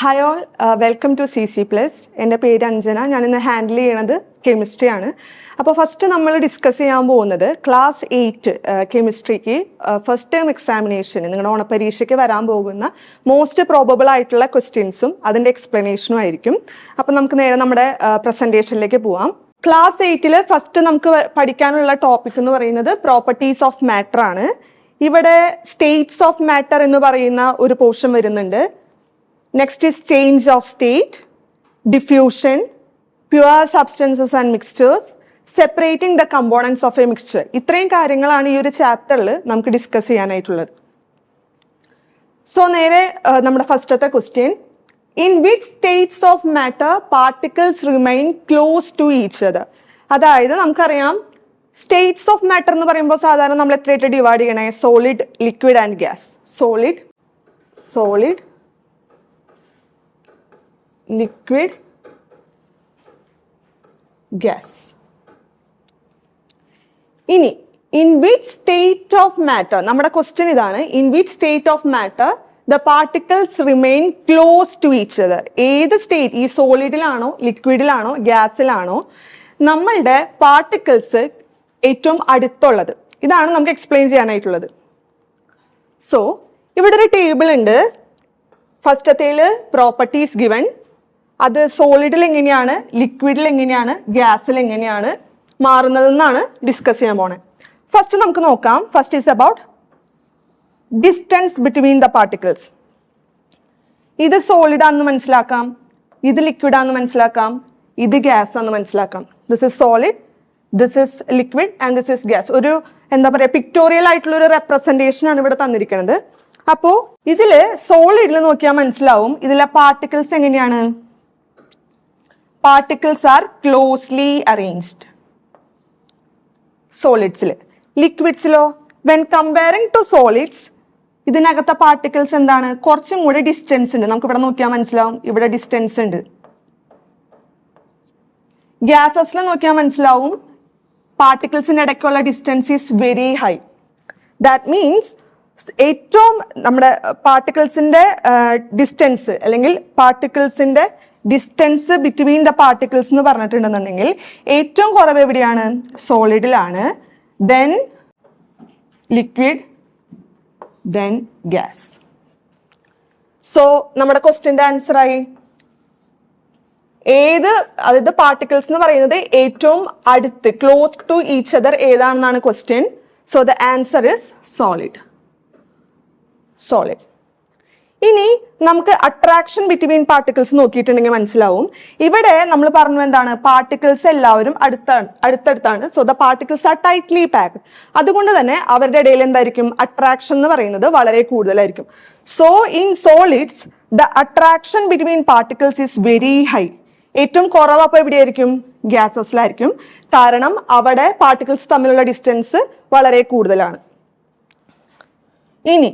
Hi all, welcome to CC+. എൻ്റെ പേര് അഞ്ജന. ഞാനിന്ന് ഹാൻഡിൽ ചെയ്യണത് കെമിസ്ട്രി ആണ്. അപ്പോൾ ഫസ്റ്റ് നമ്മൾ ഡിസ്കസ് ചെയ്യാൻ പോകുന്നത് ക്ലാസ് 8 കെമിസ്ട്രിക്ക് ഫസ്റ്റ് ടേം എക്സാമിനേഷന് നിങ്ങളുടെ ഓണപരീക്ഷയ്ക്ക് വരാൻ പോകുന്ന മോസ്റ്റ് പ്രോബബിൾ ആയിട്ടുള്ള ക്വസ്റ്റ്യൻസും അതിൻ്റെ എക്സ്പ്ലനേഷനും ആയിരിക്കും. അപ്പോൾ നമുക്ക് നേരെ നമ്മുടെ പ്രസൻറ്റേഷനിലേക്ക് പോവാം. ക്ലാസ് 8 ഫസ്റ്റ് നമുക്ക് പഠിക്കാനുള്ള ടോപ്പിക് എന്ന് പറയുന്നത് പ്രോപ്പർട്ടീസ് ഓഫ് മാറ്റർ ആണ്. ഇവിടെ സ്റ്റേറ്റ്സ് ഓഫ് മാറ്റർ എന്ന് പറയുന്ന ഒരു പോർഷൻ വരുന്നുണ്ട്. Next is change of state, diffusion, pure substances and mixtures, separating the components of a mixture. ഇത്രയും കാര്യങ്ങളാണ് ഈ ഒരു ചാപ്റ്ററിൽ നമുക്ക് ഡിസ്കസ് ചെയ്യാനായിട്ടുള്ളത്. സോ നേരെ നമ്മുടെ ഫസ്റ്റത്തെ question, in which states of matter particles remain close to each other. അതായത് നമുക്കറിയാം സ്റ്റേറ്റ്സ് ഓഫ് മാറ്റർ എന്ന് പറയുമ്പോൾ സാധാരണ നമ്മൾ എത്രയായിട്ട് ഡിവൈഡ് ചെയ്യണേ? Solid, liquid and gas. Solid liquid, gas. ഇനി in which state of matter, നമ്മുടെ ക്വസ്റ്റ്യൻ ഇതാണ്, in which state of matter the particles remain close to each other. ഏത് സ്റ്റേറ്റ്, ഈ സോളിഡിലാണോ ലിക്വിഡിലാണോ ഗ്യാസിലാണോ നമ്മളുടെ പാർട്ടിക്കിൾസ് ഏറ്റവും അടുത്തുള്ളത്? ഇതാണ് നമുക്ക് എക്സ്പ്ലെയിൻ ചെയ്യാനായിട്ടുള്ളത്. സോ ഇവിടെ ഒരു ടേബിൾ ഉണ്ട്. ഫസ്റ്റത്തേൽ പ്രോപ്പർട്ടീസ് ഗിവൺ, അത് സോളിഡിൽ എങ്ങനെയാണ്, ലിക്വിഡിൽ എങ്ങനെയാണ്, ഗ്യാസിൽ എങ്ങനെയാണ് മാറുന്നതെന്നാണ് ഡിസ്കസ് ചെയ്യാൻ പോണേ. ഫസ്റ്റ് നമുക്ക് നോക്കാം. First is about distance between the particles. ഇത് സോളിഡ് ആണെന്ന് മനസ്സിലാക്കാം, ഇത് ലിക്വിഡ് ആണെന്ന് മനസ്സിലാക്കാം, ഇത് ഗ്യാസ് ആണെന്ന് മനസ്സിലാക്കാം. This is solid, this is liquid and this is gas. ഒരു എന്താ പറയുക, പിക്ടോറിയൽ ആയിട്ടുള്ള ഒരു റെപ്രസെന്റേഷൻ ആണ് ഇവിടെ തന്നിരിക്കുന്നത്. അപ്പോ ഇതില് സോളിഡിൽ നോക്കിയാൽ മനസ്സിലാവും ഇതിലെ പാർട്ടിക്കിൾസ് എങ്ങനെയാണ്. പാർട്ടിക്കിൾസ് ആർ ക്ലോസ്ലി അറേഞ്ച്ഡ് സോളിഡ്സിൽ. ലിക്വിഡ്സിലോ വെൻ കമ്പയറിംഗ് ടു സോളിഡ്സ് ഇതിനകത്തെ പാർട്ടിക്കിൾസ് എന്താണ്, കുറച്ചും കൂടി ഡിസ്റ്റൻസ് ഉണ്ട്. നമുക്ക് ഇവിടെ നോക്കിയാൽ മനസ്സിലാവും ഇവിടെ ഡിസ്റ്റൻസ് ഉണ്ട്. ഗ്യാസസിൽ നോക്കിയാൽ മനസ്സിലാവും പാർട്ടിക്കിൾസിന്റെ ഇടയ്ക്കുള്ള distance is very high. That means ഏറ്റവും നമ്മുടെ പാർട്ടിക്കിൾസിന്റെ ഡിസ്റ്റൻസ് അല്ലെങ്കിൽ പാർട്ടിക്കിൾസിന്റെ ഡിസ്റ്റൻസ് ബിറ്റ്വീൻ ദ പാർട്ടിക്കിൾസ് എന്ന് പറഞ്ഞിട്ടുണ്ടെന്നുണ്ടെങ്കിൽ ഏറ്റവും കുറവ് എവിടെയാണ്? സോളിഡിലാണ്, then liquid, then gas. So നമ്മുടെ ക്വസ്റ്റ്യന്റെ ആൻസർ ആയി. അതായത് പാർട്ടിക്കിൾസ് എന്ന് പറയുന്നത് ഏറ്റവും അടുത്ത്, ക്ലോസ് ടു ഈച്ച് അതർ ഏതാണെന്നാണ് question. So the answer is solid. ഇനി നമുക്ക് അട്രാക്ഷൻ ബിറ്റ്വീൻ പാർട്ടിക്കിൾസ് നോക്കിയിട്ടുണ്ടെങ്കിൽ മനസ്സിലാവും. ഇവിടെ നമ്മൾ പറഞ്ഞു എന്താണ്, പാർട്ടിക്കിൾസ് എല്ലാവരും അടുത്തടുത്താണ്. So the particles are tightly packed. അതുകൊണ്ട് തന്നെ അവരുടെ ഇടയിൽ എന്തായിരിക്കും, അട്രാക്ഷൻ എന്ന് പറയുന്നത് വളരെ കൂടുതലായിരിക്കും. So in solids the attraction between particles is very high. ഏറ്റവും കുറവ് അപ്പോൾ എവിടെയായിരിക്കും? ഗ്യാസസിലായിരിക്കും. കാരണം അവിടെ പാർട്ടിക്കിൾസ് തമ്മിലുള്ള ഡിസ്റ്റൻസ് വളരെ കൂടുതലാണ്. ഇനി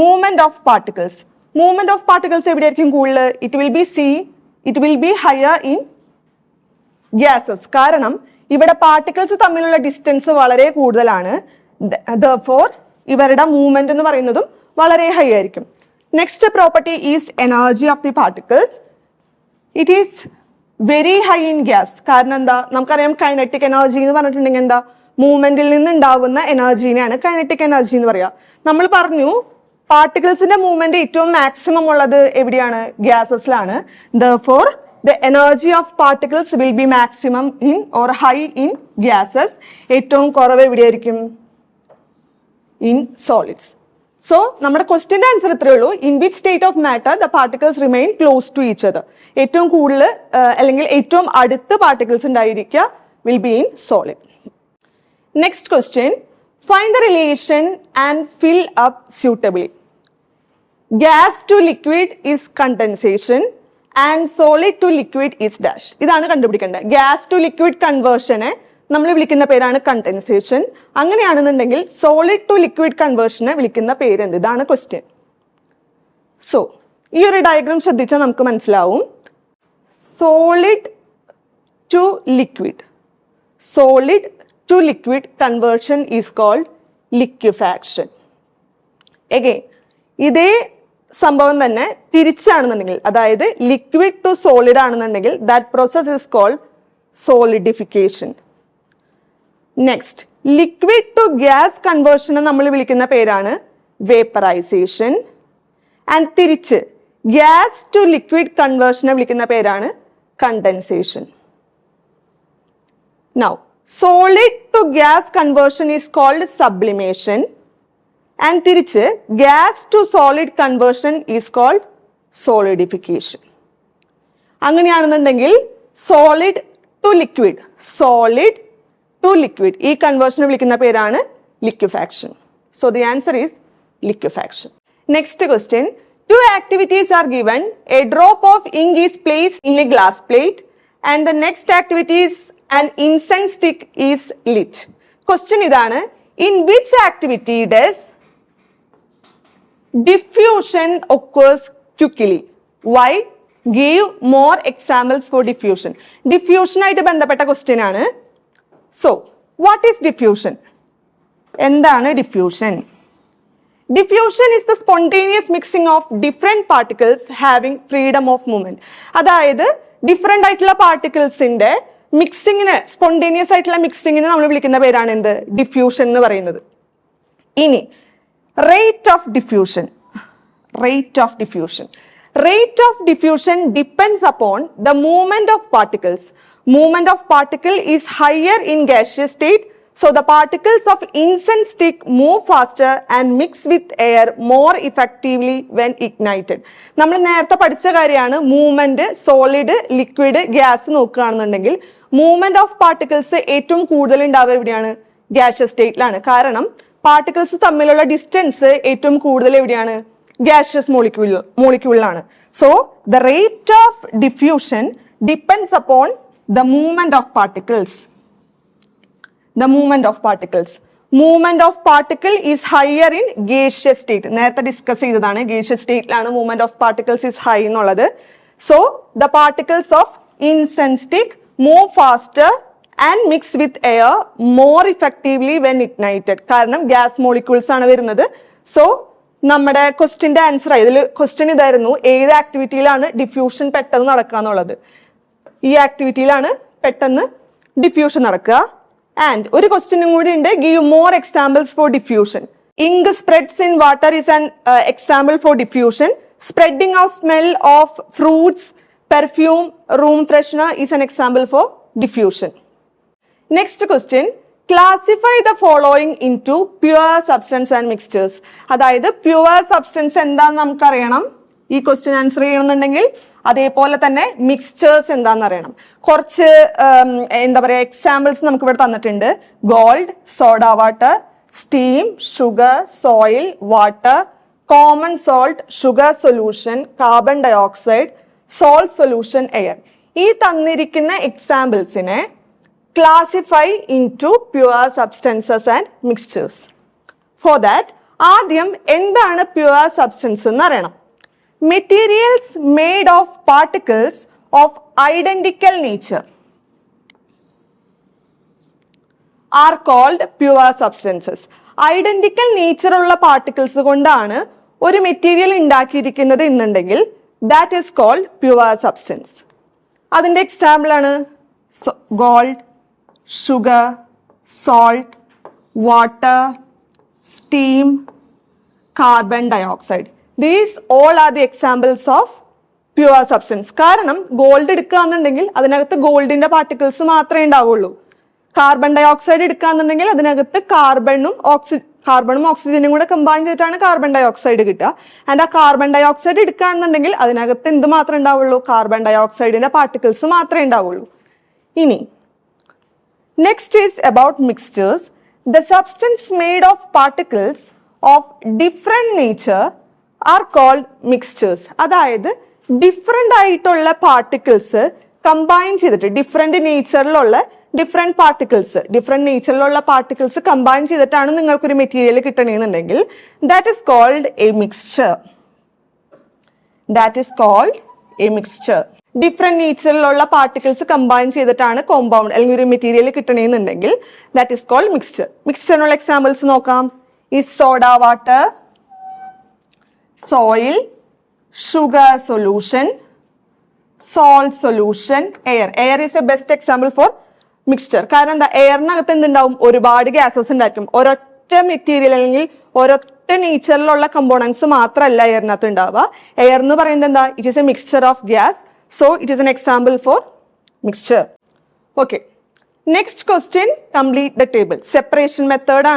movement of particles. Movement of particles എവിടെയായിരിക്കും കൂടുതൽ? It will be higher in gases. കാരണം ഇവിടെ പാർട്ടിക്കിൾസ് തമ്മിലുള്ള ഡിസ്റ്റൻസ് വളരെ കൂടുതലാണ്. Therefore ഇവരുടെ മൂവ്മെന്റ് എന്ന് പറയുന്നതും വളരെ ഹൈ ആയിരിക്കും. Next property is energy of the particles. It is very high in gas. കാരണം എന്താ, നമുക്കറിയാം കൈനറ്റിക് എനർജി എന്ന് പറഞ്ഞിട്ടുണ്ടെങ്കിൽ എന്താ, മൂവ്മെന്റിൽ നിന്ന് ഉണ്ടാവുന്ന എനർജീനെയാണ് കൈനറ്റിക് എനർജി എന്ന് പറയാ. നമ്മൾ പറഞ്ഞു പാർട്ടിക്കിൾസിന്റെ മൂവ്മെന്റ് ഏറ്റവും മാക്സിമം ഉള്ളത് എവിടെയാണ്? ഗ്യാസസിലാണ്. Therefore the energy of particles will be maximum in or high in gases. ഏറ്റവും കുറവ് എവിടെയായിരിക്കും? In solids. സോ നമ്മുടെ ക്വസ്റ്റ്യന്റെ ആൻസർ ഇത്രയേ ഉള്ളൂ. In which state of matter the particles remain close to each other. ഏറ്റവും കൂടുതൽ അല്ലെങ്കിൽ ഏറ്റവും അടുത്ത് പാർട്ടിക്കിൾസ് ഉണ്ടായിരിക്കുക will be in solid. Next question, find the relation and fill up suitably. Gas to liquid is condensation and solid to liquid is dash. ഇതാണ് കണ്ടുപിടിക്കേണ്ടത്. Gas to liquid കൺവേർഷനെ നമ്മൾ വിളിക്കുന്ന പേരാണ് കണ്ടൻസേഷൻ. അങ്ങനെയാണെന്നുണ്ടെങ്കിൽ സോളിഡ് ടു ലിക്വിഡ് കൺവേർഷനെ വിളിക്കുന്ന പേരെന്ത്? ഇതാണ് ക്വസ്റ്റ്യൻ. സോ ഈ ഒരു ഡയഗ്രാം ശ്രദ്ധിച്ചാൽ നമുക്ക് മനസ്സിലാവും. Solid to liquid conversion is called liquefaction. Again, ഇതേ സംഭവം തന്നെ തിരിച്ചാണെന്നുണ്ടെങ്കിൽ, അതായത് ലിക്വിഡ് ടു സോളിഡ് ആണെന്നുണ്ടെങ്കിൽ that process is called solidification. Next, liquid to gas കൺവേർഷനെ നമ്മൾ വിളിക്കുന്ന പേരാണ് വേപ്പറൈസേഷൻ. ആൻഡ് തിരിച്ച് ഗ്യാസ് ടു ലിക്വിഡ് കൺവേർഷനെ വിളിക്കുന്ന പേരാണ് condensation. Now, solid to gas conversion is called sublimation. And തിരിച്ച് gas to solid conversion is called solidification. അങ്ങനെയാണെന്നുണ്ടെങ്കിൽ solid to liquid, solid to liquid, ഈ കൺവേർഷനെ വിളിക്കുന്ന പേരാണ് liquefaction. So the answer is liquefaction. Next question. Two activities are given. A drop of ink is placed in a glass plate and the next activity is an incense stick is lit. Question ഇതാണ്, in which activity does diffusion occurs quickly? Why? Give more examples for diffusion. Diffusion ആയിട്ട് ബന്ധപ്പെട്ട question ആണ്. So, what is diffusion? എന്താണ് diffusion? Diffusion is the spontaneous mixing of different particles having freedom of movement. അതായത് different ആയിട്ടുള്ള പാർട്ടിക്കിൾസിന്റെ മിക്സിങ്ങിന്, spontaneous ആയിട്ടുള്ള മിക്സിങ്ങിന് നമ്മൾ വിളിക്കുന്ന പേരാണ് എന്ത്? ഡിഫ്യൂഷൻ എന്ന് പറയുന്നത്. ഇനി rate of diffusion. Rate of diffusion. Rate of diffusion depends upon the movement of particles. Movement of particle is higher in gaseous state. So the particles of incense stick move faster and mix with air more effectively when ignited. നമ്മൾ നേരത്തെ പഠിച്ച കാര്യമാണ് movement solid, liquid, gas നോക്കുകയാണെന്നുണ്ടെങ്കിൽ movement of particles ഏറ്റവും കൂടുതൽ ഉണ്ടാവുക എവിടെയാണ്? gaseous സ്റ്റേറ്റിലാണ്. കാരണം പാർട്ടിക്കിൾസ് തമ്മിലുള്ള ഡിസ്റ്റൻസ് ഏറ്റവും കൂടുതൽ എവിടെയാണ്? gaseous മോളിക്യൂളിലാണ്. So the rate of diffusion depends upon the movement of particles. The movement of particles. Movement of particle is higher in gaseous state. നേരത്തെ ഡിസ്കസ് ചെയ്തതാണ്, gaseous സ്റ്റേറ്റിലാണ് movement of particles is high എന്നുള്ളത്. So the particles of incense stick move faster and mix with air more effectively when ignited. കാരണം gas molecules ആണ് വരുന്നത്. So നമ്മുടെ ക്വസ്റ്റിന്റെ answer ആയി. ഇതിൽ ക്വസ്റ്റ്യൻ ഇതായിരുന്നു, ഏത് ആക്ടിവിറ്റിയിലാണ് ഡിഫ്യൂഷൻ പെട്ടെന്ന് നടക്കുക എന്നുള്ളത്. ഈ ആക്ടിവിറ്റിയിലാണ് പെട്ടെന്ന് ഡിഫ്യൂഷൻ നടക്കുക. And ഒരു ക്വസ്റ്റ്യനും കൂടി ഉണ്ട്, give more examples for diffusion. Ink spreads in water is an example for diffusion. Spreading of smell of fruits, perfume, room freshener is an example for diffusion. Next question, classify the following into pure substance and mixtures. അതായത് pure substance എന്താന്ന് നമുക്കറിയണം. ഈ question answer ചെയ്യണമെന്നുണ്ടെങ്കിൽ അതേപോലെ തന്നെ mixtures എന്താണെന്ന് അറിയണം. കുറച്ച് എന്താ പറയുക എക്സാമ്പിൾസ് നമുക്ക് ഇവിടെ തന്നിട്ടുണ്ട്. Gold, soda water, steam, sugar, soil, water, common salt, sugar solution, carbon dioxide, salt solution, air. ഈ തന്നിരിക്കുന്ന എക്സാമ്പിൾസിനെ classify into pure substances and mixtures. For that ആദ്യം എന്താണ് പ്യുവർ സബ്സ്റ്റൻസ് എന്ന് അറിയണം. Materials made of particles of identical nature are called pure substances. Identical nature ഉള്ള particles കൊണ്ടാണ് ഒരു മെറ്റീരിയൽ ഉണ്ടാക്കിയിരിക്കുന്നത് എന്നുണ്ടെങ്കിൽ that is called pure substance. അതിന്റെ എക്സാമ്പിൾ ആണ് gold, sugar, salt, water, steam, carbon dioxide. These all are the examples of pure substance. കാരണം gold എടുക്കുകയാണെന്നുണ്ടെങ്കിൽ അതിനകത്ത് ഗോൾഡിന്റെ പാർട്ടിക്കിൾസ് മാത്രമേ ഉണ്ടാവുള്ളൂ. കാർബൺ ഡയോക്സൈഡ് എടുക്കുകയാണെന്നുണ്ടെങ്കിൽ അതിനകത്ത് കാർബണും ഓക്സിജനും കൂടെ കമ്പൈൻ ചെയ്തിട്ടാണ് കാർബൺ ഡയോക്സൈഡ് കിട്ടുക. ആൻഡ് ആ കാർബൺ ഡയോക്സൈഡ് എടുക്കുകയാണെന്നുണ്ടെങ്കിൽ അതിനകത്ത് എന്ത് മാത്രമേ ഉണ്ടാവുള്ളൂ? കാർബൺ ഡയോക്സൈഡിന്റെ പാർട്ടിക്കിൾസ് മാത്രമേ ഉണ്ടാവുള്ളൂ. ഇനി next is about mixtures. The substance made of particles of different nature are called mixtures. അതായത് ഡിഫറെന്റ് ആയിട്ടുള്ള പാർട്ടിക്കിൾസ് കമ്പൈൻ ചെയ്തിട്ട് ഡിഫറെന്റ് നേച്ചറിലുള്ള ഡിഫറെന്റ് പാർട്ടിക്കിൾസ് കമ്പൈൻ ചെയ്തിട്ടാണ് നിങ്ങൾക്കൊരു മെറ്റീരിയൽ കിട്ടണമെന്നുണ്ടെങ്കിൽ that is called a mixture. Different നേച്ചറിലുള്ള പാർട്ടിക്കിൾസ് കമ്പൈൻ ചെയ്തിട്ടാണ് compound അല്ലെങ്കിൽ ഒരു മെറ്റീരിയൽ കിട്ടണമെന്നുണ്ടെങ്കിൽ ദാറ്റ് ഈസ് കോൾഡ് മിക്സ്ചർ. മിക്സ്ചറിനുള്ള എക്സാമ്പിൾസ് നോക്കാം. ഈ soda water, soil, sugar solution, salt solution, air. Air is a best example for mixture. കാരണം എന്താ, എയറിനകത്ത് എന്തുണ്ടാവും, ഒരുപാട് ഗ്യാസസ് ഉണ്ടായിരിക്കും. ഒരൊറ്റ മെറ്റീരിയൽ അല്ലെങ്കിൽ ഒരൊറ്റ നേച്ചറിലുള്ള കമ്പോണൻസ് മാത്രമല്ല എയറിനകത്ത് ഉണ്ടാവുക. എയർ എന്ന് പറയുന്നത് എന്താ, it is A mixture of gas. So it is an example for mixture. Okay, next question, complete the table. Separation method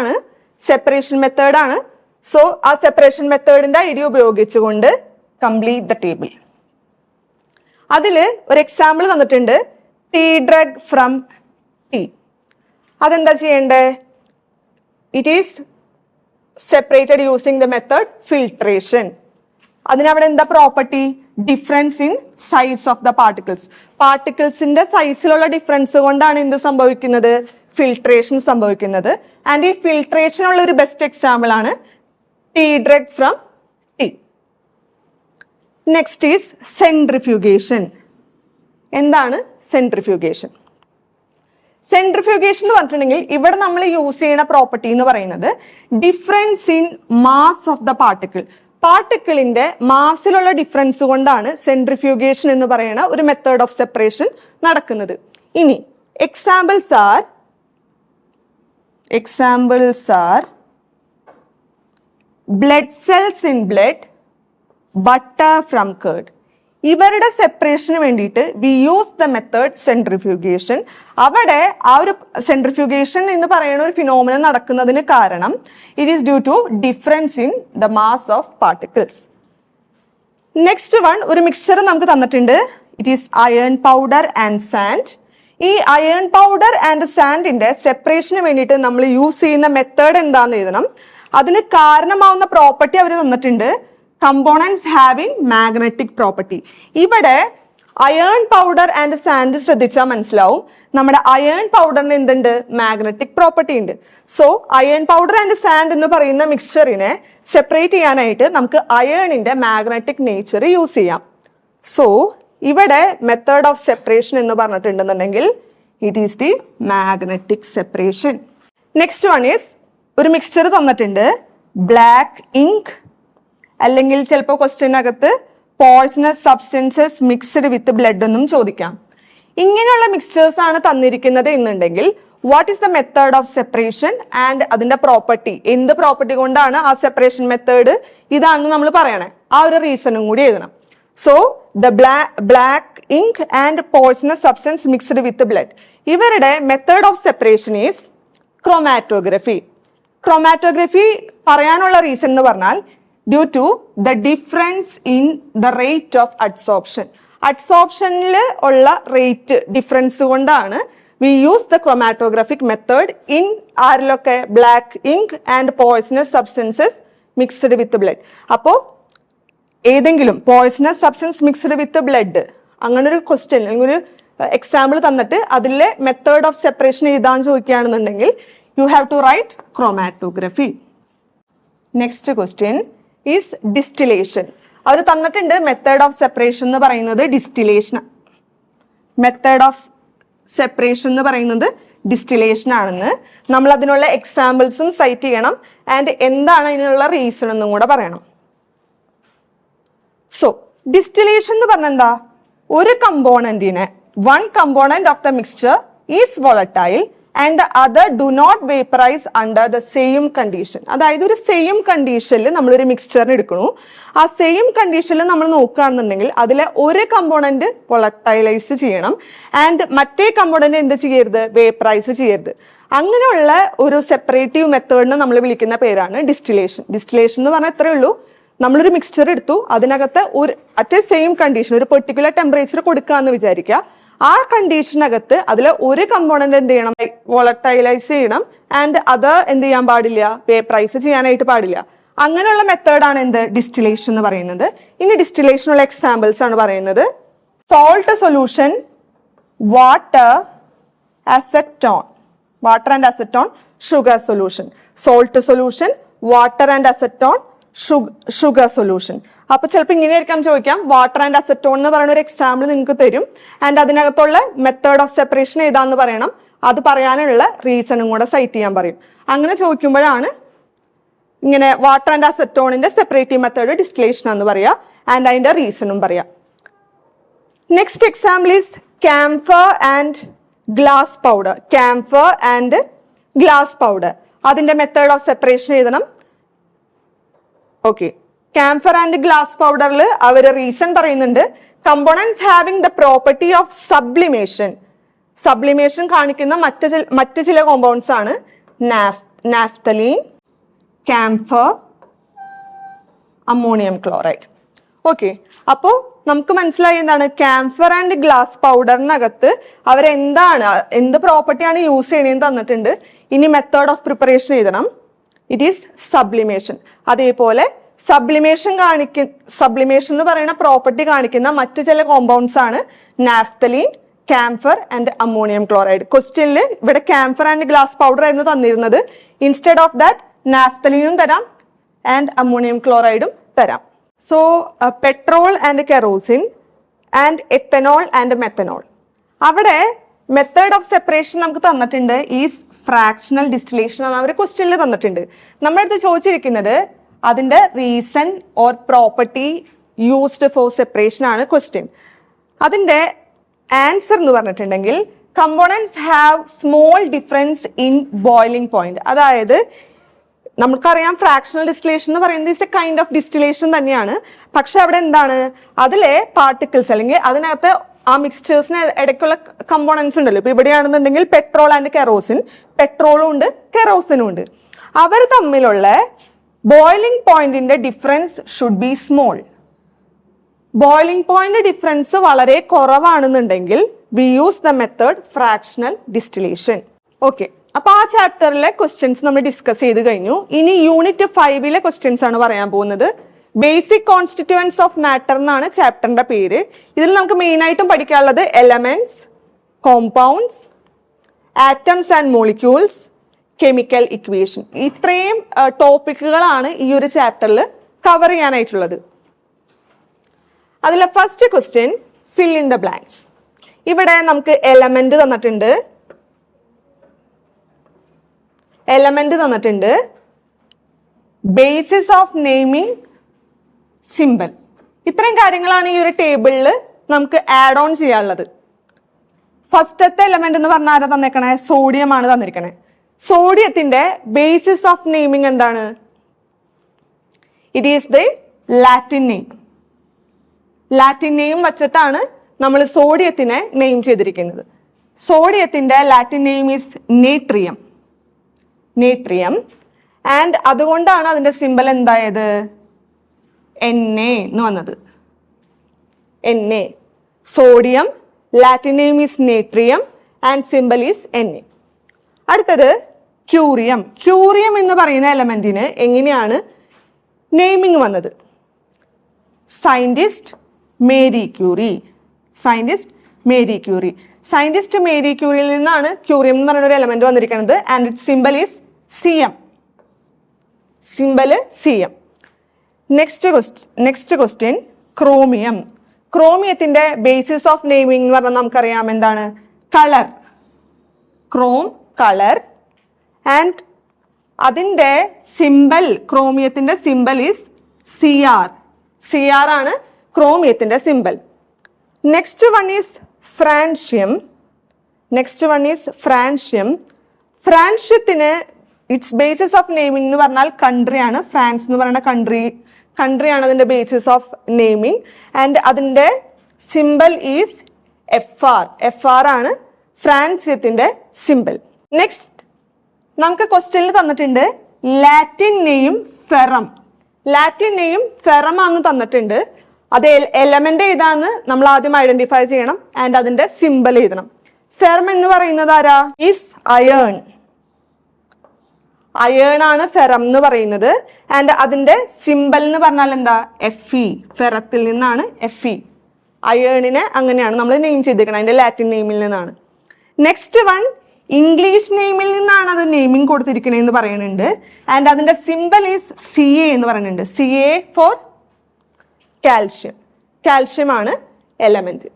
ആണ്. സോ ആ സെപ്പറേഷൻ മെത്തേഡിന്റെ ഐഡിയ ഉപയോഗിച്ചുകൊണ്ട് കംപ്ലീറ്റ് ദ ടേബിൾ. അതില് ഒരു എക്സാമ്പിൾ തന്നിട്ടുണ്ട്, ടീ ഡ്രഗ് ഫ്രം ടീ. അതെന്താ ചെയ്യേണ്ടേ? It is separated using the method filtration. അതിനവിടെ എന്താ property? Difference in size of the particles. പാർട്ടിക്കിൾസിന്റെ സൈസിലുള്ള ഡിഫറൻസ് കൊണ്ടാണ് എന്ത് സംഭവിക്കുന്നത്? ഫിൽട്രേഷൻ സംഭവിക്കുന്നത്. ആൻഡ് ഈ ഫിൽട്രേഷൻ ഉള്ള ഒരു ബെസ്റ്റ് എക്സാമ്പിൾ ആണ് tea drug from tea. Next is centrifugation. എന്താണ് സെൻട്രിഫ്യൂഗേഷൻ? സെൻട്രിഫ്യൂഗേഷൻ എന്ന് പറഞ്ഞിട്ടുണ്ടെങ്കിൽ ഇവിടെ നമ്മൾ യൂസ് ചെയ്യുന്ന പ്രോപ്പർട്ടി എന്ന് പറയുന്നത് difference in mass of the particle. പാർട്ടിക്കിളിന്റെ മാസിലുള്ള ഡിഫറൻസ് കൊണ്ടാണ് സെൻട്രിഫ്യൂഗേഷൻ എന്ന് പറയുന്ന ഒരു മെത്തേഡ് ഓഫ് സെപ്പറേഷൻ നടക്കുന്നത്. ഇനി examples are blood cells in blood, butter from curd. ഇവരുടെ സെപ്പറേഷന് വേണ്ടിയിട്ട് we use the method centrifugation. അവിടെ ആ ഒരു സെൻട്രിഫ്യൂഗേഷൻ എന്ന് പറയുന്ന ഒരു ഫിനോമിനൻ നടക്കുന്നതിന് കാരണം it is due to difference in the mass of particles. Next one, ഒരു മിക്സ്ചർ നമുക്ക് തന്നിട്ടുണ്ട്. It is iron powder and sand. ഈ അയൺ പൗഡർ ആൻഡ് സാൻഡിന്റെ സെപ്പറേഷന് വേണ്ടിയിട്ട് നമ്മൾ യൂസ് ചെയ്യുന്ന മെത്തേഡ് എന്താണെന്ന് എഴുതണം. അതിന് കാരണമാവുന്ന പ്രോപ്പർട്ടി അവർ തന്നിട്ടുണ്ട്, കമ്പോണൻസ് ഹാവിങ് മാഗ്നറ്റിക് പ്രോപ്പർട്ടി. ഇവിടെ അയേൺ പൗഡർ ആൻഡ് സാൻഡ് ശ്രദ്ധിച്ചാൽ മനസ്സിലാവും, നമ്മുടെ അയേൺ പൗഡറിന് എന്തുണ്ട്? മാഗ്നറ്റിക് പ്രോപ്പർട്ടി ഉണ്ട്. So iron powder and sand എന്ന് പറയുന്ന മിക്സ്ചറിനെ സെപ്പറേറ്റ് ചെയ്യാനായിട്ട് നമുക്ക് അയേണിന്റെ മാഗ്നറ്റിക് നേച്ചർ യൂസ് ചെയ്യാം. സോ ഇവിടെ മെത്തേഡ് ഓഫ് സെപ്പറേഷൻ എന്ന് പറഞ്ഞിട്ടുണ്ടെന്നുണ്ടെങ്കിൽ it is the magnetic separation. Next one is, ഒരു മിക്സ്ചർ തന്നിട്ടുണ്ട്, ബ്ലാക്ക് ഇങ്ക്, അല്ലെങ്കിൽ ചിലപ്പോൾ ക്വസ്റ്റ്യനകത്ത് poisonous substances mixed with blood എന്നും ചോദിക്കാം. ഇങ്ങനെയുള്ള മിക്സ്ചേഴ്സ് ആണ് തന്നിരിക്കുന്നത് എന്നുണ്ടെങ്കിൽ what is the method of separation and അതിന്റെ പ്രോപ്പർട്ടി, എന്ത് പ്രോപ്പർട്ടി കൊണ്ടാണ് ആ സെപ്പറേഷൻ മെത്തേഡ് ഇതാണെന്ന് നമ്മൾ പറയണേ. ആ ഒരു റീസണും കൂടി എഴുതണം. So the black ink and poisonous substance mixed with blood, ഇവരുടെ method of separation is chromatography. Chromatography പറയാനുള്ള റീസൺ എന്ന് പറഞ്ഞാൽ due to the difference in the rate of adsorption. അഡ്സോർപ്ഷനിൽ ഉള്ള റേറ്റ് ഡിഫറൻസ് കൊണ്ടാണ് we use the chromatographic method in ആരിലൊക്കെ? Black ink and poisonous substances mixed with blood. അപ്പോൾ ഏതെങ്കിലും poisonous substance mixed with blood അങ്ങനെ ഒരു ക്വസ്റ്റ്യൻ അല്ലെങ്കിൽ ഒരു എക്സാമ്പിൾ തന്നിട്ട് അതിലെ മെത്തേഡ് ഓഫ് സെപ്പറേഷൻ എഴുതാൻ ചോദിക്കുകയാണെന്നുണ്ടെങ്കിൽ you have to write chromatography. Next question is distillation. അവർ തന്നിട്ടുണ്ട് മെത്തേഡ് ഓഫ് സെപ്പറേഷൻ എന്ന് പറയുന്നത് ഡിസ്റ്റിലേഷൻ. മെത്തേഡ് ഓഫ് സെപ്പറേഷൻ എന്ന് പറയുന്നത് ഡിസ്റ്റിലേഷൻ ആണെന്ന് നമ്മൾ അതിനുള്ള എക്സാമ്പിൾസും സൈറ്റ് ചെയ്യണം ആൻഡ് എന്താണ് അതിനുള്ള റീസൺ എന്നും കൂടെ പറയണം. സോ ഡിസ്റ്റിലേഷൻ എന്ന് പറഞ്ഞാൽ എന്താ? ഒരു കമ്പോണന്റിനെ, one component of the mixture is volatile and the other do not vaporize under the same condition. അതായത് ഒരു സെയിം കണ്ടീഷനിൽ നമ്മളൊരു മിക്സ്ചറിന് എടുക്കണു, ആ സെയിം കണ്ടീഷനിൽ നമ്മൾ നോക്കുകയാണെന്നുണ്ടെങ്കിൽ അതിലെ ഒരു കമ്പോണന്റ് വോളറ്റൈലൈസ് ചെയ്യണം ആൻഡ് മറ്റേ കമ്പോണന്റ് എന്ത് ചെയ്യരുത്? വേപ്പറൈസ് ചെയ്യരുത്. അങ്ങനെയുള്ള ഒരു സെപ്പറേറ്റീവ് മെത്തേഡിനെ നമ്മൾ വിളിക്കുന്ന പേരാണ് ഡിസ്റ്റിലേഷൻ. ഡിസ്റ്റിലേഷൻ എന്ന് പറഞ്ഞാൽ ഇത്രയേ ഉള്ളൂ, നമ്മളൊരു മിക്സ്ചർ എടുത്തു, അതിനകത്ത് ഒരു അറ്റ് എ സെയിം കണ്ടീഷൻ ഒരു പെർട്ടിക്കുലർ ടെമ്പറേച്ചർ കൊടുക്കാന്ന് വിചാരിക്കുക. ആ കണ്ടീഷനകത്ത് അതിൽ ഒരു കമ്പോണന്റ് എന്ത് ചെയ്യണം? വോളറ്റൈലൈസ് ചെയ്യണം ആൻഡ് അത് എന്ത് ചെയ്യാൻ പാടില്ല? വേപ്പറൈസ് ചെയ്യാനായിട്ട് പാടില്ല. അങ്ങനെയുള്ള മെത്തേഡാണ് എന്ത്? ഡിസ്റ്റിലേഷൻ എന്ന് പറയുന്നത്. ഇനി ഡിസ്റ്റിലേഷനുള്ള എക്സാമ്പിൾസ് ആണ് പറയുന്നത്. Salt solution, water, acetone. Water and acetone, sugar solution. Salt solution, water and acetone, sugar solution. അപ്പൊ ചിലപ്പോൾ ഇങ്ങനെയായിരിക്കാം ചോദിക്കാം, വാട്ടർ ആൻഡ് അസറ്റോൺ എന്ന് പറയുന്ന ഒരു എക്സാമ്പിൾ നിങ്ങൾക്ക് തരും ആൻഡ് അതിനകത്തുള്ള മെത്തേഡ് ഓഫ് സെപ്പറേഷൻ ഏതാന്ന് പറയണം. അത് പറയാനുള്ള റീസണും കൂടെ സൈറ്റ് ചെയ്യാൻ പറയും. അങ്ങനെ ചോദിക്കുമ്പോഴാണ് ഇങ്ങനെ വാട്ടർ ആൻഡ് അസറ്റോണിന്റെ സെപ്പറേറ്റീവ് മെത്തേഡ് ഡിസ്റ്റിലേഷൻ എന്ന് പറയാ. ആൻഡ് അതിൻ്റെ റീസണും പറയാം. Next example is camphor and glass powder. camphor and glass powder, അതിൻ്റെ മെത്തേഡ് ഓഫ് സെപ്പറേഷൻ എഴുതണം. ഓക്കെ, camphor ആൻഡ് ഗ്ലാസ് പൗഡറിൽ അവർ റീസൺ പറയുന്നുണ്ട്. Components having the property of sublimation. Sublimation കാണിക്കുന്ന മറ്റ് ചില കോമ്പൗണ്ട്സ് ആണ് naphthalene, camphor, ammonium chloride. Okay, അപ്പോൾ നമുക്ക് മനസ്സിലായി എന്താണ് camphor ആൻഡ് ഗ്ലാസ് പൗഡറിനകത്ത് എന്ത് പ്രോപ്പർട്ടിയാണ് യൂസ് ചെയ്യണേന്ന് തന്നിട്ടുണ്ട്. ഇനി മെത്തേഡ് ഓഫ് പ്രിപ്പറേഷൻ എഴുതണം. It is sublimation. അതേപോലെ സബ്ലിമേഷൻ എന്ന് പറയുന്ന പ്രോപ്പർട്ടി കാണിക്കുന്ന മറ്റു ചില കോമ്പൗണ്ട്സ് ആണ് naphthalene, camphor and ammonium chloride. ക്വസ്റ്റ്യനിൽ ഇവിടെ camphor ആൻഡ് ഗ്ലാസ് പൗഡർ ആയിരുന്നു തന്നിരുന്നത്. ഇൻസ്റ്റെഡ് ഓഫ് ദാറ്റ് നാഫ്തലീനും തരാം ആൻഡ് അമോണിയം ക്ലോറൈഡും തരാം. So petrol and kerosene and ethanol and methanol. അവിടെ മെത്തേഡ് ഓഫ് സെപ്പറേഷൻ നമുക്ക് തന്നിട്ടുണ്ട്. ഈസ് ഫ്രാക്ഷണൽ ഡിസ്റ്റിലേഷൻ ആണ് അവർ ക്വസ്റ്റ്യനിൽ തന്നിട്ടുണ്ട്. നമ്മുടെ അടുത്ത് ചോദിച്ചിരിക്കുന്നത് അതിന്റെ reason or property used for separation ആണ് ക്വസ്റ്റ്യൻ. അതിന്റെ ആൻസർ എന്ന് പറഞ്ഞിട്ടുണ്ടെങ്കിൽ components have small difference in boiling point. അതായത് നമുക്കറിയാം ഫ്രാക്ഷണൽ ഡിസ്റ്റിലേഷൻ എന്ന് പറയുന്നത് is A kind of distillation തന്നെയാണ്. പക്ഷെ അവിടെ എന്താണ്, അതിലെ പാർട്ടിക്കിൾസ് അല്ലെങ്കിൽ അതിനകത്ത് ആ മിക്സ്ചേഴ്സിന് ഇടയ്ക്കുള്ള കമ്പോണൻസ് ഉണ്ടല്ലോ. ഇപ്പൊ ഇവിടെയാണെന്നുണ്ടെങ്കിൽ പെട്രോൾ ആൻഡ് കെറോസിൻ, പെട്രോളും ഉണ്ട് കെറോസിനും ഉണ്ട്. അവർ തമ്മിലുള്ള ബോയിലിംഗ് പോയിന്റിന്റെ difference should be small. Boiling point difference വളരെ കുറവാണെന്നുണ്ടെങ്കിൽ we use the method fractional distillation. Okay, അപ്പൊ ആ ചാപ്റ്ററിലെ ക്വസ്റ്റ്യൻസ് നമ്മൾ ഡിസ്കസ് ചെയ്ത് കഴിഞ്ഞു. ഇനി യൂണിറ്റ് 5 ക്വസ്റ്റ്യൻസ് ആണ് പറയാൻ പോകുന്നത്. ബേസിക് കോൺസ്റ്റിറ്റ്യൂവൻസ് ഓഫ് മാറ്റർ എന്നാണ് ചാപ്റ്ററിന്റെ പേര്. ഇതിൽ നമുക്ക് മെയിൻ ആയിട്ടും പഠിക്കാനുള്ളത് elements, compounds, atoms and molecules, chemical equation. ഇത്രയും ടോപ്പിക്കുകളാണ് ഈ ഒരു ചാപ്റ്ററിൽ കവർ ചെയ്യാനായിട്ടുള്ളത്. അതിലെ first question fill in the blanks. ഇവിടെ നമുക്ക് എലമെന്റ് തന്നിട്ടുണ്ട്, ബേസിസ് ഓഫ് നെയിമിംഗ്, സിമ്പൽ. ഇത്രയും കാര്യങ്ങളാണ് ഈ ഒരു ടേബിളിൽ നമുക്ക് ആഡ് ഓൺ ചെയ്യാനുള്ളത്. ഫസ്റ്റത്തെ എലമെന്റ് എന്ന് പറഞ്ഞാൽ ആരാ തന്നേക്കണേ? സോഡിയം ആണ് തന്നിരിക്കണേ. സോഡിയത്തിന്റെ ബേസിസ് ഓഫ് നെയിമിംഗ് എന്താണ്? It is the Latin name. Latin name വച്ചിട്ടാണ് നമ്മൾ സോഡിയത്തിനെ നെയിം ചെയ്തിരിക്കുന്നത്. സോഡിയത്തിന്റെ Latin name is natrium. And അതുകൊണ്ടാണ് അതിന്റെ സിമ്പൽ എന്തായത്? Na എന്ന് വന്നത്. Na. Sodium, Latin name is natrium and symbol is Na. അടുത്തത് ക്യൂറിയം. ക്യൂറിയം എന്ന് പറയുന്ന എലമെന്റിന് എങ്ങനെയാണ് നെയിമിംഗ് വന്നത്? Scientist Marie Curie. Scientist Marie ക്യൂറിയിൽ നിന്നാണ് ക്യൂറിയം എന്ന് പറയുന്ന ഒരു എലമെന്റ് വന്നിരിക്കുന്നത്. And it symbol is Cm. Next question chromium. ക്രോമിയത്തിന്റെ ബേസിസ് ഓഫ് നെയിമിംഗ് എന്ന് പറഞ്ഞാൽ നമുക്കറിയാം എന്താണ്? കളർ. കളർ. ആൻഡ് അതിന്റെ സിമ്പൽ, ക്രോമിയത്തിന്റെ സിമ്പൽ ഈസ് Cr. ആണ് ക്രോമിയത്തിന്റെ symbol. Next one is francium. ഫ്രാൻഷ്യത്തിന് ഇറ്റ്സ് ബേസിസ് ഓഫ് നെയിമിംഗ് എന്ന് പറഞ്ഞാൽ കൺട്രിയാണ്. ഫ്രാൻസ് എന്ന് പറയുന്ന കൺട്രിയാണ് അതിന്റെ ബേസിസ് ഓഫ് നെയിമിംഗ്. ആൻഡ് അതിന്റെ സിമ്പൽ ഈസ് Fr. ആണ് ഫ്രാൻഷ്യത്തിന്റെ സിമ്പൽ. നെക്സ്റ്റ് നമുക്ക് ക്വസ്റ്റ്യനിൽ തന്നിട്ടുണ്ട് ലാറ്റിൻ നെയിം ഫെറം. ആണെന്ന് തന്നിട്ടുണ്ട്. അത് എലമെന്റ് ഏതാന്ന് നമ്മൾ ആദ്യം ഐഡന്റിഫൈ ചെയ്യണം. ആൻഡ് അതിന്റെ സിമ്പൽ എഴുതണം. ഫെറം എന്ന് പറയുന്നത് ആരാ? Is iron. ആണ് ഫെറം എന്ന് പറയുന്നത്. ആൻഡ് അതിന്റെ സിമ്പൽ എന്ന് പറഞ്ഞാൽ എന്താ? Fe. ഫെറത്തിൽ നിന്നാണ് Fe. അയേണിനെ അങ്ങനെയാണ് നമ്മൾ നെയിം ചെയ്തിരിക്കുന്നത്, അതിന്റെ ലാറ്റിൻ നെയിമിൽ നിന്നാണ്. നെക്സ്റ്റ് വൺ ഇംഗ്ലീഷ് നെയിമിൽ നിന്നാണ് അത് നെയിമിംഗ് കൊടുത്തിരിക്കണേന്ന് പറയുന്നുണ്ട്. ആൻഡ് അതിന്റെ സിമ്പൽ ഈസ് Ca എന്ന് പറയുന്നുണ്ട്. Ca ഫോർ കാൽഷ്യം ആണ് element.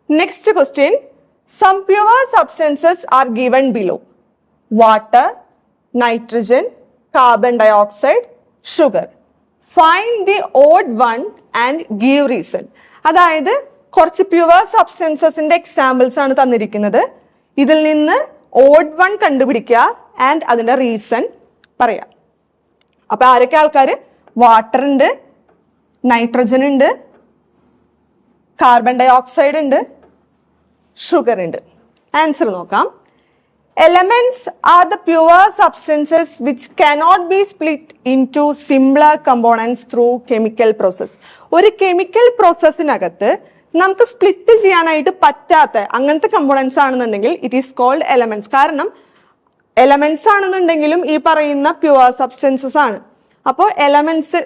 Next question some pure substances are given below. Water, nitrogen, carbon dioxide, sugar. Find the odd one and give reason. അതായത് കുറച്ച് pure സബ്സ്റ്റൻസസിന്റെ എക്സാമ്പിൾസ് ആണ് തന്നിരിക്കുന്നത്. ഇതിൽ നിന്ന് ഓഡ് വൺ കണ്ടുപിടിക്കുക ആൻഡ് അതിന്റെ റീസൺ പറയാം. അപ്പൊ ആരൊക്കെ ആൾക്കാർ? വാട്ടർ ഉണ്ട്, നൈട്രജൻ ഉണ്ട്, കാർബൺ ഡൈ ഓക്സൈഡ് ഉണ്ട്, ഷുഗർ ഉണ്ട്. ആൻസർ നോക്കാം. Elements are the pure substances which cannot be split into simpler components through chemical process. ഒരു കെമിക്കൽ പ്രോസസ്സിനകത്ത് നമുക്ക് സ്പ്ലിറ്റ് ചെയ്യാനായിട്ട് പറ്റാത്ത അങ്ങനത്തെ കമ്പോണൻസ് ആണെന്നുണ്ടെങ്കിൽ ഇറ്റ് ഈസ് കോൾഡ് എലമെന്റ്സ്. കാരണം എലമെന്റ്സ് ആണെന്നുണ്ടെങ്കിലും ഈ പറയുന്ന പ്യുവർ സബ്സ്റ്റൻസസ് ആണ്. അപ്പോൾ elements,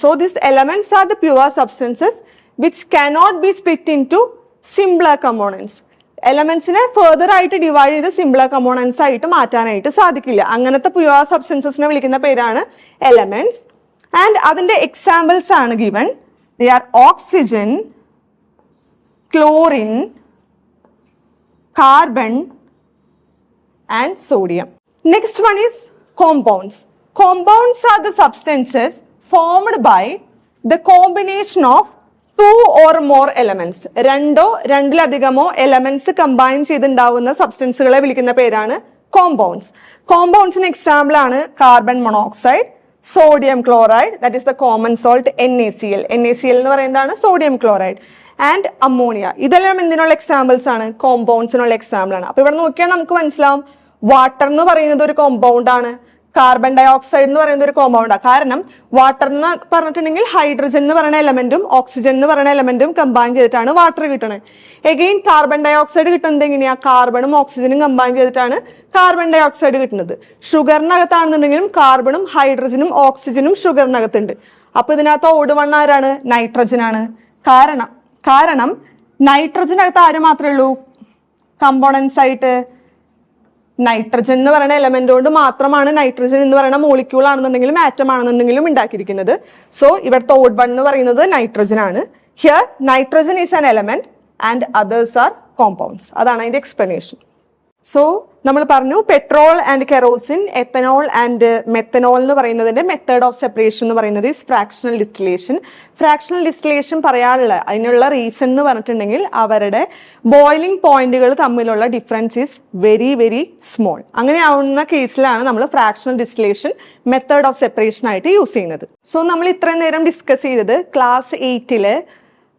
so this elements are the pure substances which cannot be split into simpler components. എലമെന്റ്സിനെ ഫെർദർ ആയിട്ട് ഡിവൈഡ് ചെയ്ത് സിംപ്ലർ കമ്പോണൻസ് ആയിട്ട് മാറ്റാനായിട്ട് സാധിക്കില്ല. അങ്ങനത്തെ പ്യുവർ സബ്സ്റ്റൻസസിനെ വിളിക്കുന്ന പേരാണ് എലമെന്റ്സ്. ആൻഡ് അതിന്റെ എക്സാമ്പിൾസ് ആണ് given. They are oxygen, chlorine, carbon and sodium. Next one is compounds. Compounds are the substances formed by the combination of 2 or more elements. രണ്ടോ രണ്ടിലധികമോ എലമെന്റ്സ് കമ്പൈൻ ചെയ്തുണ്ടാവുന്ന സബ്സ്റ്റൻസുകളെ വിളിക്കുന്ന പേരാണ് കോമ്പൗണ്ട്സ്. കോമ്പൗണ്ട്സിന് എക്സാമ്പിൾ ആണ് carbon monoxide, sodium chloride, that is the common salt NaCl. NaCl എന്ന് പറയുന്നതാണ് sodium chloride. And ammonia. ഇതെല്ലാം എന്തിനുള്ള examples ആണ്? കോമ്പൗണ്ട്സിനുള്ള example ആണ്. അപ്പൊ ഇവിടെ നോക്കിയാൽ നമുക്ക് മനസ്സിലാവും വാട്ടർ എന്ന് പറയുന്നത് ഒരു കോമ്പൗണ്ട് ആണ്, കാർബൺ ഡൈ ഓക്സൈഡ് എന്ന് പറയുന്നത് ഒരു കോമ്പൗണ്ടാണ്. കാരണം വാട്ടർ എന്ന് പറഞ്ഞിട്ടുണ്ടെങ്കിൽ ഹൈഡ്രജൻ എന്ന് പറയുന്ന എലമെന്റും ഓക്സിജൻ എന്ന് പറയുന്ന എലമെന്റും കമ്പൈൻ ചെയ്തിട്ടാണ് വാട്ടർ കിട്ടുന്നത്. എഗെയിൻ കാർബൺ ഡൈ ഓക്സൈഡ് കിട്ടുന്നത് എങ്ങനെയാ? കാർബണും ഓക്സിജനും കമ്പൈൻ ചെയ്തിട്ടാണ് കാർബൺ ഡൈ ഓക്സൈഡ് കിട്ടുന്നത്. ഷുഗറിനകത്താണെന്നുണ്ടെങ്കിലും കാർബണും ഹൈഡ്രജനും ഓക്സിജനും ഷുഗറിനകത്തുണ്ട്. അപ്പൊ ഇതിനകത്ത് ഓട് വൺ ആരാണ്? നൈട്രജൻ ആണ്. കാരണം നൈട്രജനകത്ത് ആര് മാത്രമേ ഉള്ളൂ കമ്പോണൻസ് ആയിട്ട്? നൈട്രജൻ എന്ന് പറയുന്ന എലമെന്റ് കൊണ്ട് മാത്രമാണ് നൈട്രജൻ എന്ന് പറയുന്ന മോളിക്യൂൾ ആണെന്നുണ്ടെങ്കിലും ആറ്റം ആണെന്നുണ്ടെങ്കിലും ഉണ്ടാക്കിയിരിക്കുന്നത്. സോ ഇവിടുത്തെ ഓഡ് വൺ എന്ന് പറയുന്നത് നൈട്രജൻ ആണ്. Here nitrogen is an element and others are compounds. അതാണ് അതിന്റെ എക്സ്പ്ലനേഷൻ. സോ നമ്മൾ പറഞ്ഞു petrol and kerosene, ethanol and methanol എന്ന് പറയുന്നതിന്റെ മെത്തേഡ് ഓഫ് സെപ്പറേഷൻ എന്ന് പറയുന്നത് is fractional distillation. Fractional distillation പറയാനുള്ള അതിനുള്ള റീസൺ എന്ന് പറഞ്ഞിട്ടുണ്ടെങ്കിൽ അവരുടെ ബോയിലിംഗ് പോയിന്റുകൾ തമ്മിലുള്ള difference is very very small. അങ്ങനെ ആവുന്ന കേസിലാണ് നമ്മൾ fractional distillation method of separation ആയിട്ട് യൂസ് ചെയ്യുന്നത്. സോ നമ്മൾ ഇത്രയും നേരം ഡിസ്കസ് ചെയ്തത് ക്ലാസ് 8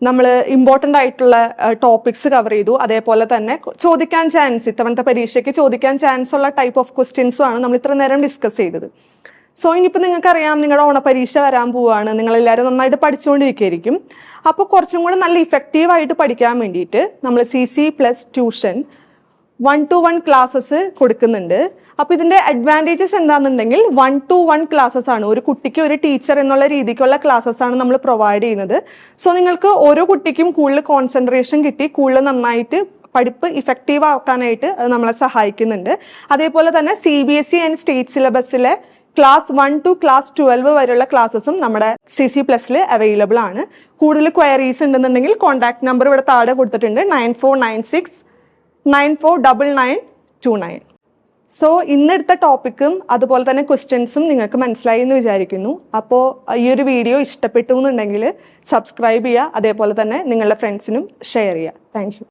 നമ്മൾ ഇമ്പോർട്ടൻ്റ് ആയിട്ടുള്ള ടോപ്പിക്സ് കവർ ചെയ്തു. അതേപോലെ തന്നെ ചോദിക്കാൻ ചാൻസ്, ഇത്തവണത്തെ പരീക്ഷയ്ക്ക് ചോദിക്കാൻ ചാൻസ് ഉള്ള ടൈപ്പ് ഓഫ് ക്വസ്റ്റ്യൻസും ആണ് നമ്മൾ ഇത്ര നേരം ഡിസ്കസ് ചെയ്തത്. സോ ഇനിയിപ്പോൾ നിങ്ങൾക്കറിയാം നിങ്ങളുടെ ഓണപരീക്ഷ വരാൻ പോവുകയാണ്, നിങ്ങളെല്ലാവരും നന്നായിട്ട് പഠിച്ചുകൊണ്ടിരിക്കുകയായിരിക്കും. അപ്പോൾ കുറച്ചും കൂടെ നല്ല ഇഫക്റ്റീവായിട്ട് പഠിക്കാൻ വേണ്ടിയിട്ട് നമ്മൾ CC+ ട്യൂഷൻ 1-to-1 ക്ലാസ്സസ് കൊടുക്കുന്നുണ്ട്. അപ്പൊ ഇതിന്റെ അഡ്വാൻറ്റേജസ് എന്താണെന്നുണ്ടെങ്കിൽ 1-to-1 ക്ലാസ്സസ് ആണ്. ഒരു കുട്ടിക്ക് ഒരു ടീച്ചർ എന്നുള്ള രീതിക്കുള്ള ക്ലാസ്സസ് ആണ് നമ്മൾ പ്രൊവൈഡ് ചെയ്യുന്നത്. സോ നിങ്ങൾക്ക് ഓരോ കുട്ടിക്കും കൂടുതൽ കോൺസെൻട്രേഷൻ കിട്ടി കൂടുതൽ നന്നായിട്ട് പഠിപ്പ് ഇഫക്റ്റീവ് ആക്കാനായിട്ട് അത് നമ്മളെ സഹായിക്കുന്നുണ്ട്. അതേപോലെ തന്നെ CBSE ആൻഡ് സ്റ്റേറ്റ് സിലബസിലെ ക്ലാസ് 1 to ക്ലാസ് 12 വരെയുള്ള ക്ലാസ്സസും നമ്മുടെ CC+ൽ അവൈലബിൾ ആണ്. കൂടുതൽ ക്വയറീസ് ഉണ്ടെന്നുണ്ടെങ്കിൽ കോൺടാക്ട് നമ്പർ ഇവിടെ താഴെ കൊടുത്തിട്ടുണ്ട് 9496949929. സോ ഇന്നെടുത്ത ടോപ്പിക്കും അതുപോലെ തന്നെ ക്വസ്റ്റ്യൻസും നിങ്ങൾക്ക് മനസ്സിലായി എന്ന് വിചാരിക്കുന്നു. അപ്പോൾ ഈ ഒരു വീഡിയോ ഇഷ്ടപ്പെട്ടു എന്നുണ്ടെങ്കിൽ സബ്സ്ക്രൈബ് ചെയ്യുക, അതേപോലെ തന്നെ നിങ്ങളുടെ ഫ്രണ്ട്സിനും ഷെയർ ചെയ്യുക. Thank you.